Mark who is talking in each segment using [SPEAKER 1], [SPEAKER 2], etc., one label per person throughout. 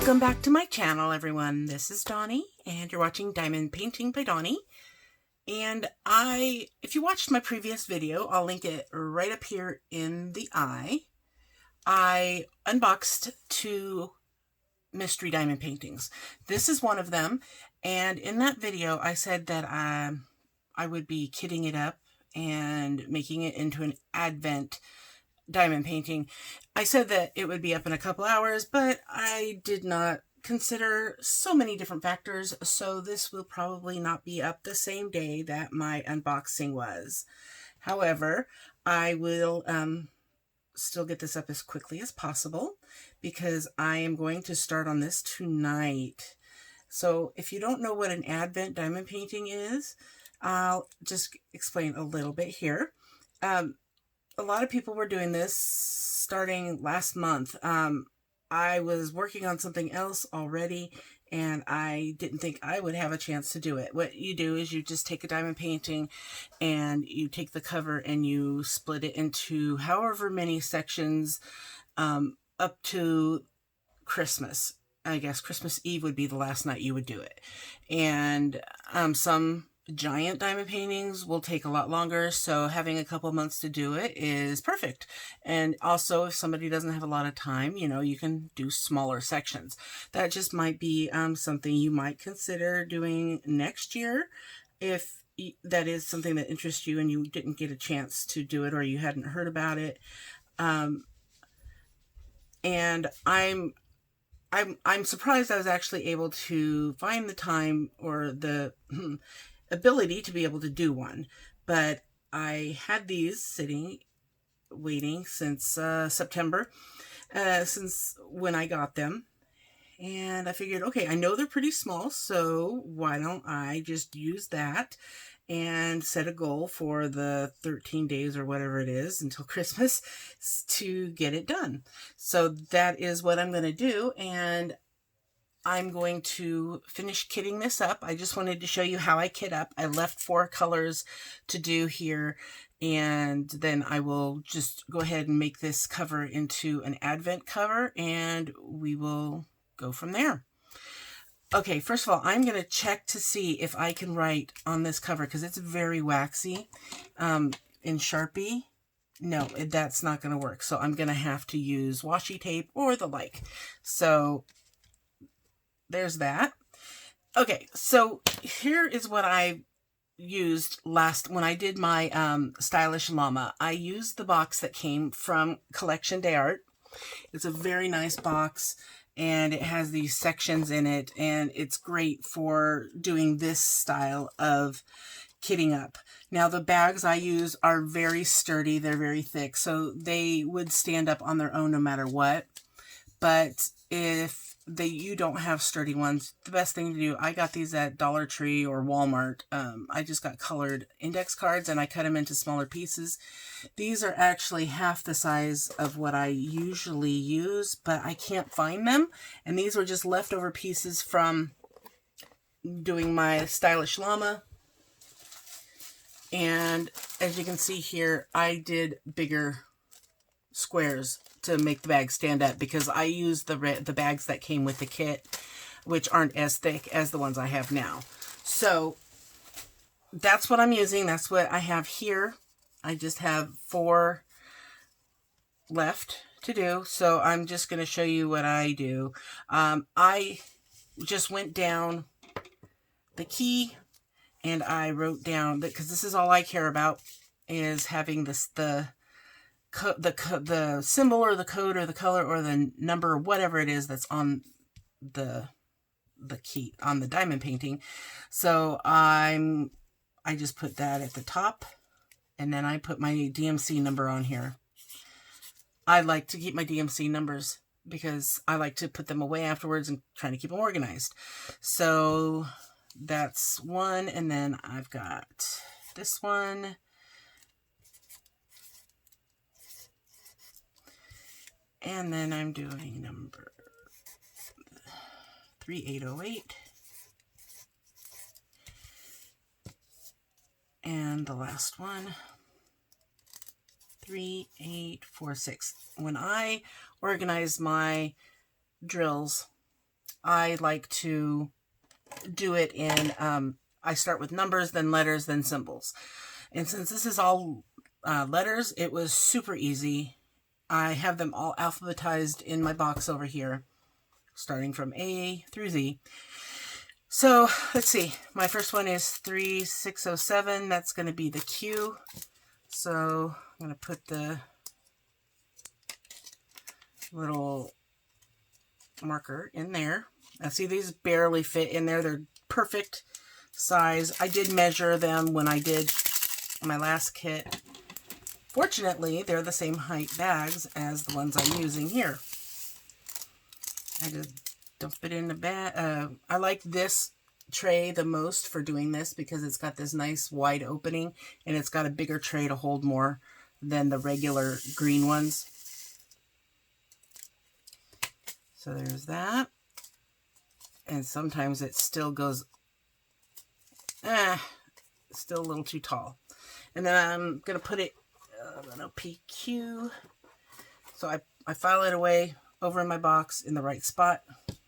[SPEAKER 1] Welcome back to my channel, everyone. This is Donnie, and you're watching Diamond Painting by Donnie. And if you watched my previous video, I'll link it right up here in the eye. I unboxed 2 mystery diamond paintings. This is one of them, and in that video, I said that I would be kitting it up and making it into an Advent diamond painting. I said that it would be up in a couple hours, but I did not consider so many different factors, so this will probably not be up the same day that my unboxing was. However, I will still get this up as quickly as possible because I am going to start on this tonight. So if you don't know what an Advent diamond painting is, I'll just explain a little bit here. A lot of people were doing this starting last month. I was working on something else already, and I didn't think I would have a chance to do it. What you do is you just take a diamond painting and you take the cover and you split it into however many sections up to Christmas. I guess Christmas Eve would be the last night you would do it. And some giant diamond paintings will take a lot longer, so having a couple months to do it is perfect. And also, if somebody doesn't have a lot of time, you can do smaller sections. That just might be something you might consider doing next year if that is something that interests you and you didn't get a chance to do it or you hadn't heard about it. And I'm surprised I was actually able to find the time or the ability to be able to do one, but I had these sitting waiting since September, since when I got them, and I figured, okay, I know they're pretty small, so why don't I just use that and set a goal for the 13 days or whatever it is until Christmas to get it done. So that is what I'm going to do, and I'm going to finish kitting this up. I just wanted to show you how I kit up. I left 4 colors to do here, and then I will just go ahead and make this cover into an Advent cover, and we will go from there. Okay, first of all, I'm going to check to see if I can write on this cover because it's very waxy in Sharpie. No, that's not going to work, so I'm going to have to use washi tape or the like. So there's that. Okay, so here is what I used when I did my Stylish Llama. I used the box that came from Collection d'Art. It's a very nice box, and it has these sections in it, and it's great for doing this style of kitting up. Now, the bags I use are very sturdy. They're very thick, so they would stand up on their own no matter what. But if you don't have sturdy ones, the best thing to do, I got these at Dollar Tree or Walmart. I just got colored index cards and I cut them into smaller pieces. These are actually half the size of what I usually use, but I can't find them. And these were just leftover pieces from doing my Stylish Llama. And as you can see here, I did bigger squares to make the bag stand up because I used the bags that came with the kit, which aren't as thick as the ones I have now. So that's what I'm using. That's what I have here. I just have 4 left to do, so I'm just going to show you what I do. I just went down the key and I wrote down that, because this is all I care about, is having the symbol or the code or the color or the number or whatever it is that's on the key on the diamond painting. So I just put that at the top, and then I put my DMC number on here. I like to keep my DMC numbers because I like to put them away afterwards and trying to keep them organized. So that's one, and then I've got this one. And then I'm doing number 3808. And the last one, 3846. When I organize my drills, I like to do it in, I start with numbers, then letters, then symbols. And since this is all letters, it was super easy. I have them all alphabetized in my box over here, starting from A through Z. So let's see. My first one is 3607. That's going to be the Q. So I'm going to put the little marker in there. Now see, these barely fit in there. They're perfect size. I did measure them when I did my last kit. Fortunately, they're the same height bags as the ones I'm using here. I just dump it in the bag. I like this tray the most for doing this because it's got this nice wide opening and it's got a bigger tray to hold more than the regular green ones. So there's that. And sometimes it still goes, still a little too tall. And then I'm going to put it, PQ. So I file it away over in my box in the right spot.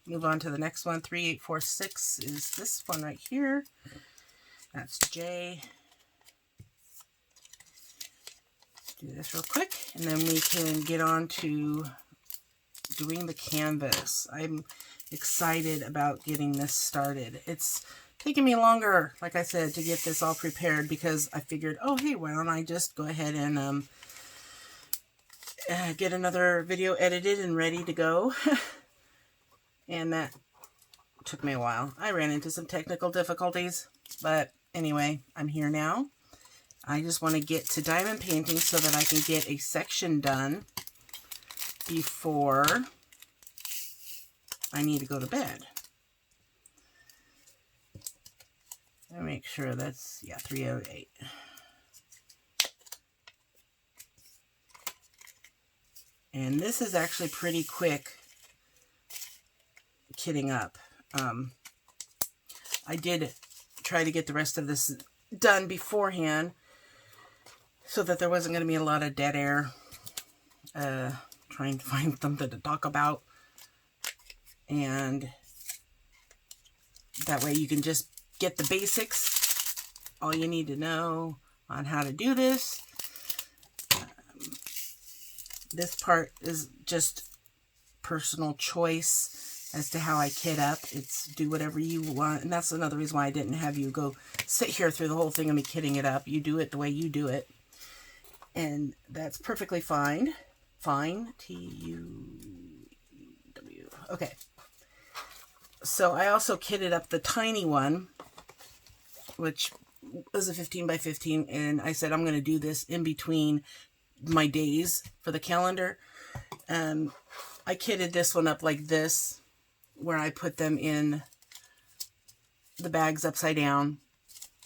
[SPEAKER 1] Move on to the next one. 3846 is this one right here. That's J. Do this real quick, and then we can get on to doing the canvas. I'm excited about getting this started. It's taking me longer, like I said, to get this all prepared because I figured, oh, hey, why don't I just go ahead and get another video edited and ready to go. And that took me a while. I ran into some technical difficulties, but anyway, I'm here now. I just want to get to diamond painting so that I can get a section done before I need to go to bed. Let me make sure that's, yeah, 308. And this is actually pretty quick kitting up. I did try to get the rest of this done beforehand so that there wasn't going to be a lot of dead air trying to find something to talk about, and that way you can just get the basics, all you need to know on how to do this. This part is just personal choice as to how I kit up. It's do whatever you want, and that's another reason why I didn't have you go sit here through the whole thing of me kitting it up. You do it the way you do it, and that's perfectly fine. Fine, T-U-W. Okay. So I also kitted up the tiny one, which was a 15 by 15, and I said I'm going to do this in between my days for the calendar. I kitted this one up like this, where I put them in the bags upside down.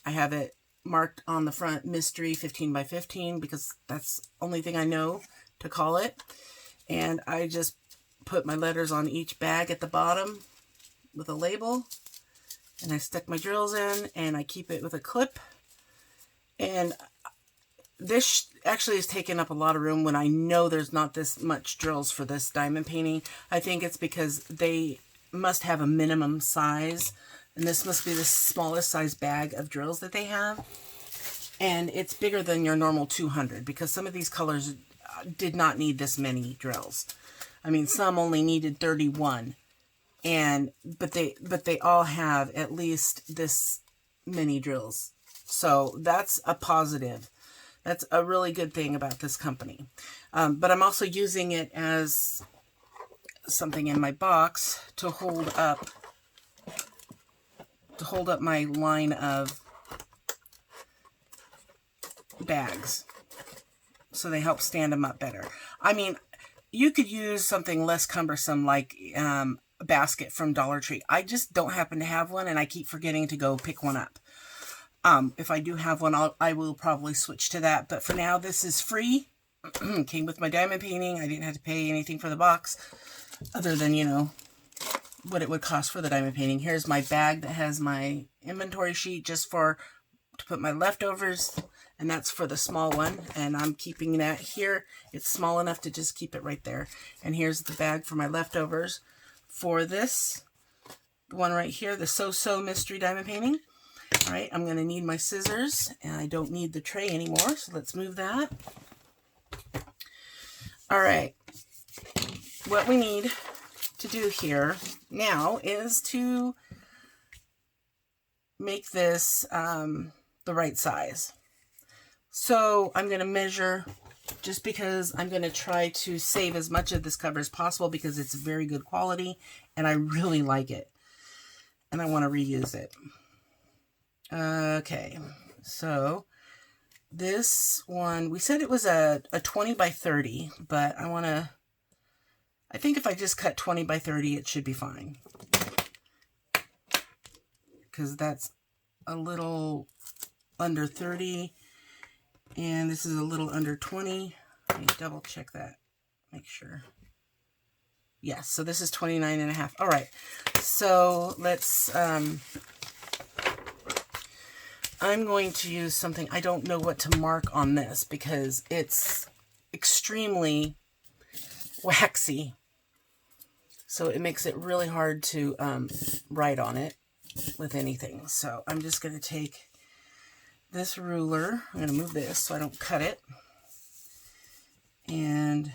[SPEAKER 1] I have it marked on the front mystery 15 by 15 because that's the only thing I know to call it. And I just put my letters on each bag at the bottom with a label, and I stick my drills in, and I keep it with a clip. And this actually is taking up a lot of room when I know there's not this much drills for this diamond painting. I think it's because they must have a minimum size, and this must be the smallest size bag of drills that they have. And it's bigger than your normal 200 because some of these colors did not need this many drills. I mean, some only needed 31, but they all have at least this many drills. So that's a positive. That's a really good thing about this company. But I'm also using it as something in my box to hold up my line of bags, so they help stand them up better. I mean, you could use something less cumbersome like a basket from Dollar Tree. I just don't happen to have one, and I keep forgetting to go pick one up. If I do have one, I will probably switch to that. But for now, this is free. Came with my diamond painting. I didn't have to pay anything for the box, other than, you know, what it would cost for the diamond painting. Here's my bag that has my inventory sheet just to put my leftovers, and that's for the small one, and I'm keeping that here. It's small enough to just keep it right there. And here's the bag for my leftovers for this. the one right here, the So Mystery Diamond Painting. All right, I'm going to need my scissors, and I don't need the tray anymore, so let's move that. All right, what we need to do here now is to make this the right size. So I'm going to measure, just because I'm going to try to save as much of this cover as possible because it's very good quality and I really like it and I want to reuse it. Okay, so this one, we said it was a 20 by 30, but I think if I just cut 20 by 30, it should be fine. Because that's a little under 30, and this is a little under 20. Let me double check that, make sure. Yes, so this is 29 and a half. All right, so let's, I'm going to use something, I don't know what to mark on this because it's extremely waxy. So it makes it really hard to write on it with anything. So I'm just going to take this ruler. I'm going to move this so I don't cut it. And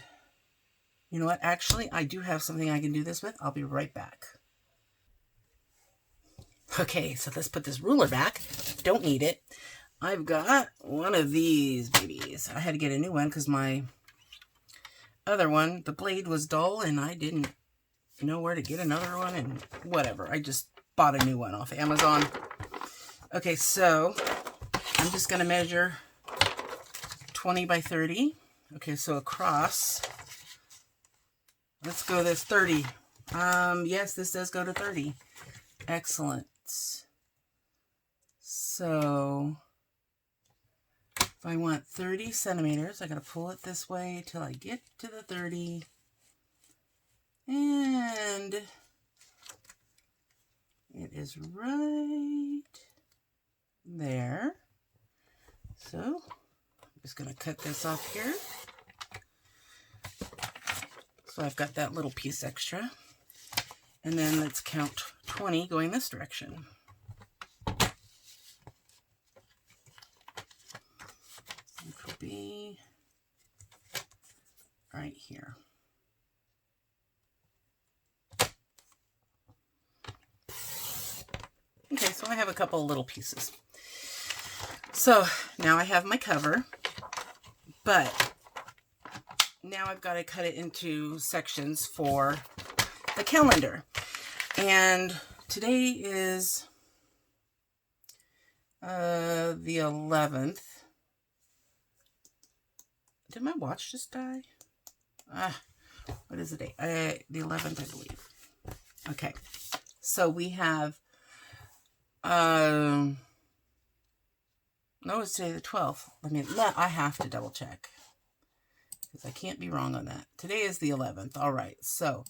[SPEAKER 1] you know what? Actually, I do have something I can do this with. I'll be right back. Okay, so let's put this ruler back. Don't need it. I've got one of these babies. I had to get a new one because my other one, the blade was dull and I didn't know where to get another one and whatever. I just bought a new one off Amazon. Okay, so I'm just going to measure 20 by 30. Okay, so across, let's go this 30. Yes, this does go to 30. Excellent. So if I want 30 centimeters, I got to pull it this way till I get to the 30. And it is right there. So I'm just going to cut this off here. So I've got that little piece extra. And then let's count 20 going this direction. It will be right here. Okay, so I have a couple of little pieces. So now I have my cover, but now I've got to cut it into sections for the calendar. And today is the 11th. Did my watch just die? What is the date? The 11th, I believe. Okay, so we have no, it's today the 12th. I have to double check because I can't be wrong on that. Today is the 11th. All right, so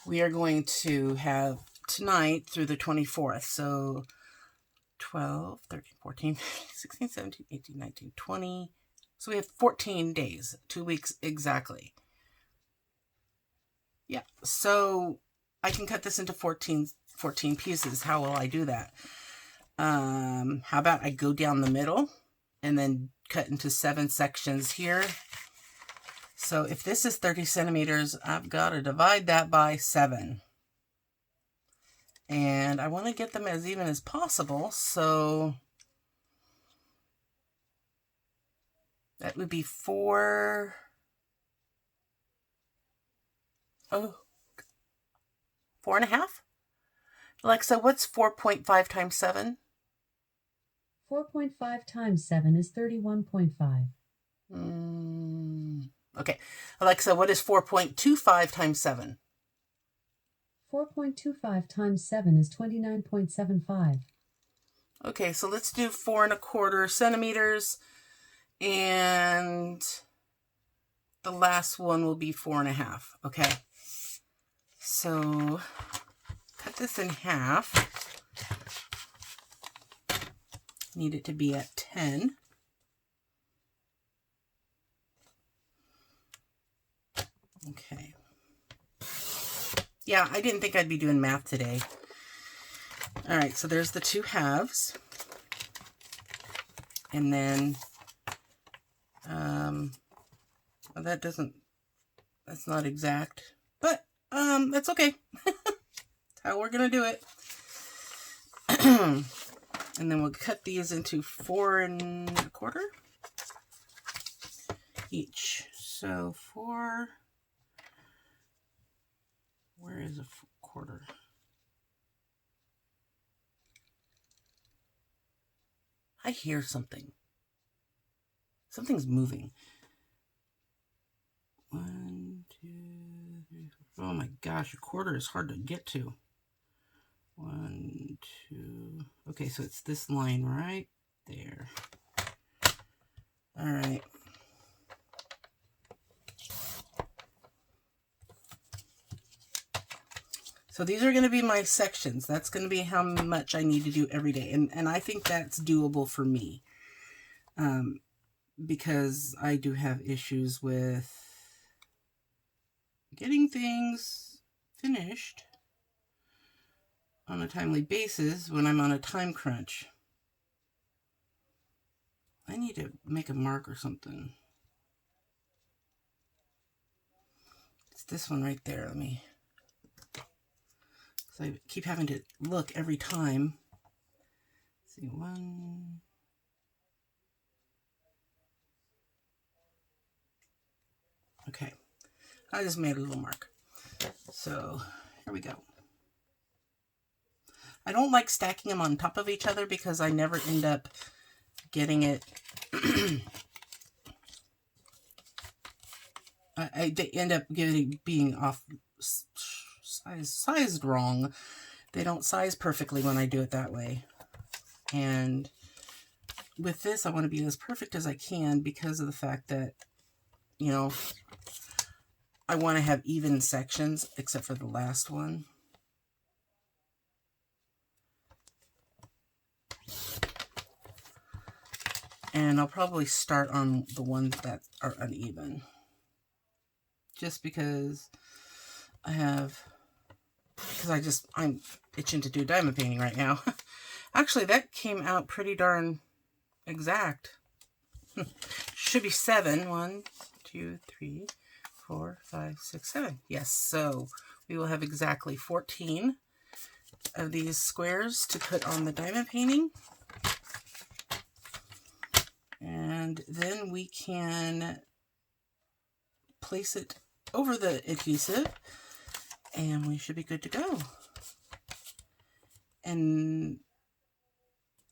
[SPEAKER 1] we are going to have tonight through the 24th. So 12, 13, 14, 16, 17, 18, 19, 20. So we have 14 days, 2 weeks exactly. Yeah, so I can cut this into 14 pieces. How will I do that? How about I go down the middle and then cut into 7 sections here. So if this is 30 centimeters, I've got to divide that by 7. And I want to get them as even as possible. So that would be 4. Oh, 4.5? Alexa, what's 4.5 times 7?
[SPEAKER 2] 4.5 times 7 is 31.5.
[SPEAKER 1] Okay. Alexa, what is 4.25 times 7?
[SPEAKER 2] 4.25 times 7 is 29.75.
[SPEAKER 1] Okay, so let's do 4.25 centimeters. And the last one will be 4.5. Okay. So cut this in half. Need it to be at 10. Okay. Yeah, I didn't think I'd be doing math today. All right, so there's the 2 halves. And then, well, that's not exact, but, that's okay. That's how we're going to do it. And then we'll cut these into 4 1/4 each. So 4, where is a 1/4? I hear something. Something's moving. 1, 2, 3, 4. Oh my gosh, a 1/4 is hard to get to. 1, 2. Okay, so it's this line right there. All right. So these are going to be my sections. That's going to be how much I need to do every day. And I think that's doable for me. Because I do have issues with getting things finished on a timely basis when I'm on a time crunch. I need to make a mark or something. It's this one right there. Let me... So I keep having to look every time. Let's see, 1. Okay, I just made a little mark. So here we go. I don't like stacking them on top of each other because I never end up getting it. They end up being off sized wrong. They don't size perfectly when I do it that way. And with this, I want to be as perfect as I can because of the fact that, you know, I want to have even sections except for the last one. And I'll probably start on the ones that are uneven. Just because I'm itching to do diamond painting right now. Actually, that came out pretty darn exact. Should be 7. 1, 2, 3, 4, 5, 6, 7. Yes, so we will have exactly 14 of these squares to put on the diamond painting. And then we can place it over the adhesive and we should be good to go. And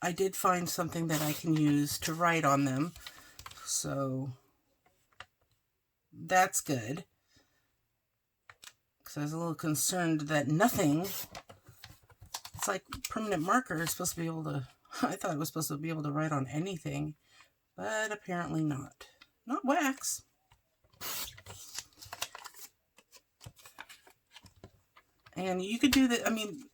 [SPEAKER 1] I did find something that I can use to write on them, so that's good. Because I was a little concerned that nothing, it's like permanent marker is supposed to be able to, I thought it was supposed to be able to write on anything, but apparently not. Not wax. And you could do that, I mean,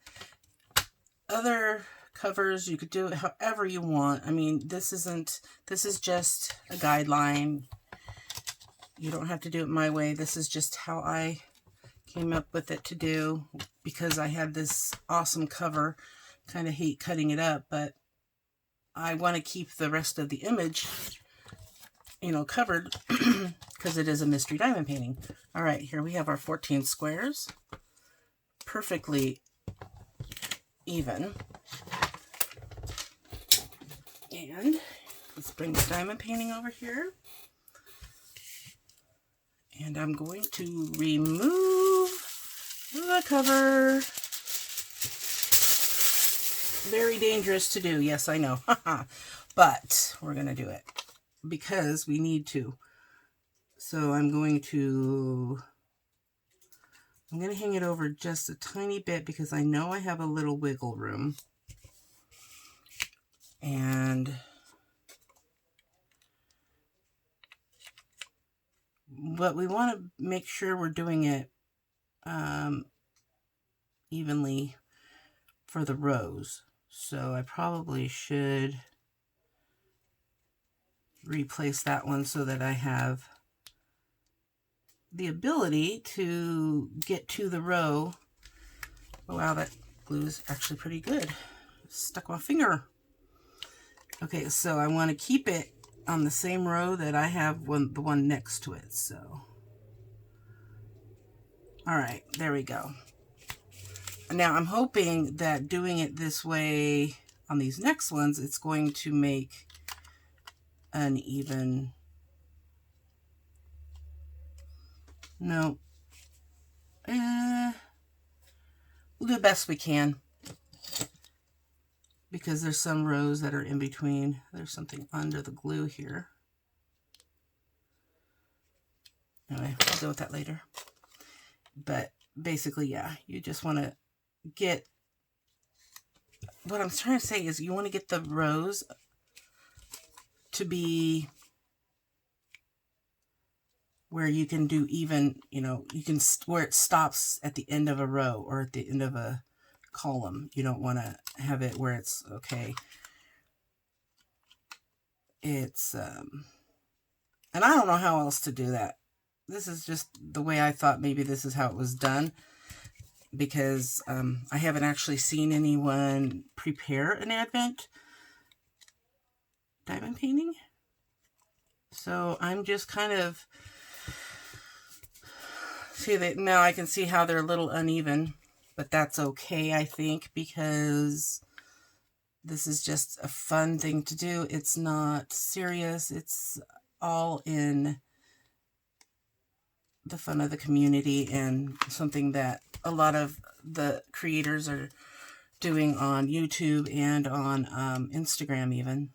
[SPEAKER 1] other covers, you could do it however you want. I mean, this is just a guideline. You don't have to do it my way. This is just how I came up with it to do because I have this awesome cover. Kind of hate cutting it up, but I want to keep the rest of the image, you know, covered because it is a mystery diamond painting. All right, here we have our 14 squares. Perfectly even. And let's bring the diamond painting over here. And I'm going to remove the cover. Very dangerous to do. Yes, I know. But we're going to do it because we need to. So I'm going to hang it over just a tiny bit because I know I have a little wiggle room. But we want to make sure we're doing it evenly for the rows. So I probably should replace that one so that I have the ability to get to the row. Oh, wow, that glue is actually pretty good. Stuck my finger. Okay, so I want to keep it on the same row that I have the one next to it. So, all right, there we go. Now I'm hoping that doing it this way on these next ones, it's going to make an even, no, we'll do the best we can, because there's some rows that are in between. There's something under the glue here. Anyway, I'll deal with that later. But basically, yeah, you just want to get, what I'm trying to say is you want to get the rows to be where you can do even, you know, you can, where it stops at the end of a row or at the end of a column. You don't want to have it where it's, okay, it's, and I don't know how else to do that. This is just the way I thought maybe this is how it was done, because I haven't actually seen anyone prepare an Advent diamond painting. So I'm just kind of, see that now I can see how they're a little uneven, but that's okay, I think, because this is just a fun thing to do. It's not serious. It's all in the fun of the community and something that a lot of the creators are doing on YouTube and on Instagram even.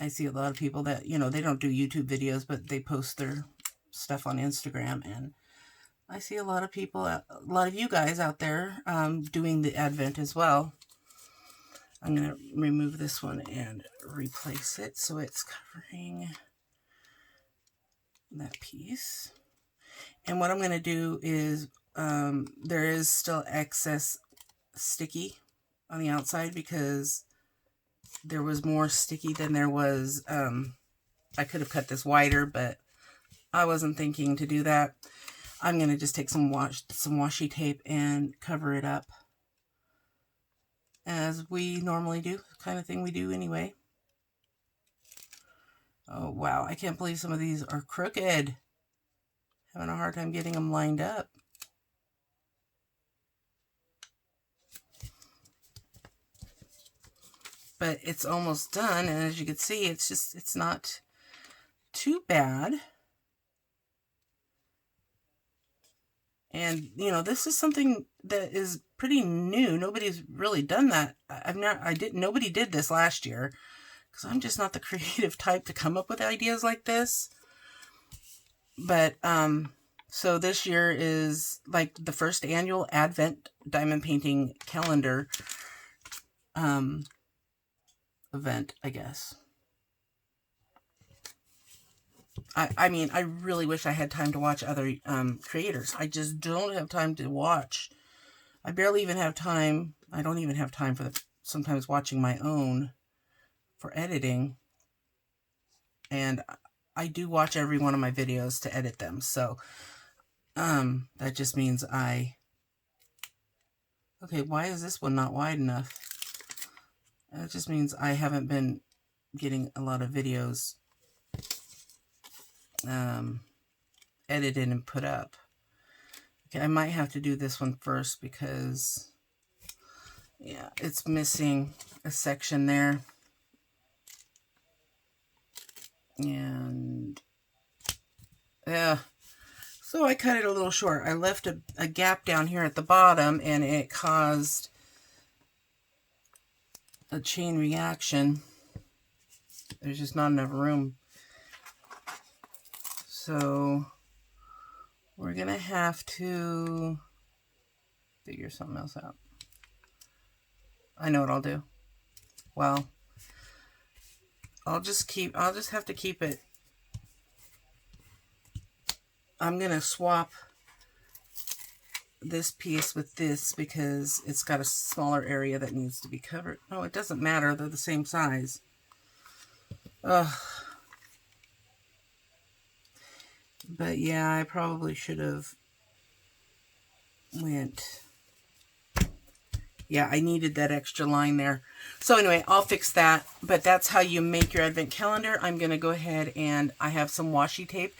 [SPEAKER 1] I see a lot of people that, you know, they don't do YouTube videos, but they post their stuff on Instagram, and I see a lot of people, a lot of you guys out there doing the Advent as well. I'm going to remove this one and replace it so it's covering that piece. And what I'm going to do is, there is still excess sticky on the outside because there was more sticky than there was, I could have cut this wider, but I wasn't thinking to do that. I'm going to just take some washi tape and cover it up, as we normally do, kind of thing we do anyway. Oh, wow. I can't believe some of these are crooked. Having a hard time getting them lined up. But it's almost done, and as you can see, it's not too bad. And, you know, this is something that is pretty new. Nobody's really done that. Nobody did this last year, because I'm just not the creative type to come up with ideas like this. But, so this year is like the first annual Advent diamond painting calendar, event, I guess. I mean, I really wish I had time to watch other creators. I just don't have time to watch. I barely even have time. I don't even have time for sometimes watching my own for editing. And I do watch every one of my videos to edit them. So that just means okay, why is this one not wide enough? That just means I haven't been getting a lot of videos edited and put up. Okay, I might have to do this one first because, yeah, it's missing a section there. And, yeah, so I cut it a little short. I left a gap down here at the bottom, and it caused a chain reaction. There's just not enough room. So we're going to have to figure something else out. I know what I'll do. Well, I'll just have to keep it. I'm going to swap this piece with this because it's got a smaller area that needs to be covered. Oh, it doesn't matter. They're the same size. Ugh. But yeah, I probably should have went Yeah, I needed that extra line there. So anyway, I'll fix that. But that's how you make your advent calendar. I'm going to go ahead and I have some washi tape.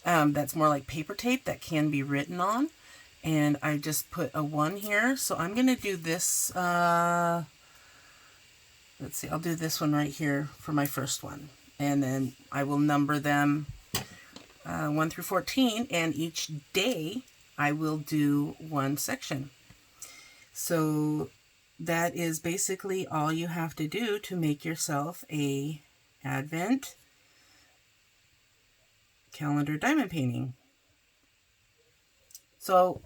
[SPEAKER 1] That's more like paper tape that can be written on. And I just put a 1 here. So I'm going to do this. Let's see, I'll do this one right here for my first one. And then I will number them 1 through 14. And each day I will do one section. So that is basically all you have to do to make yourself a advent calendar diamond painting. So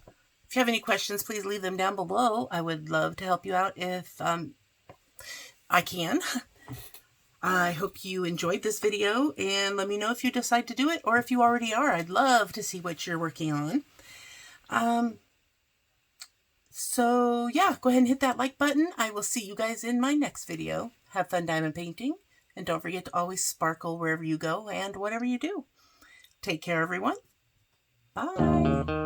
[SPEAKER 1] if you have any questions, please leave them down below. I would love to help you out if I can. I hope you enjoyed this video, and let me know if you decide to do it or if you already are. I'd love to see what you're working on. So yeah, go ahead and hit that like button. I will see you guys in my next video. Have fun diamond painting, and don't forget to always sparkle wherever you go and whatever you do. Take care, everyone. Bye.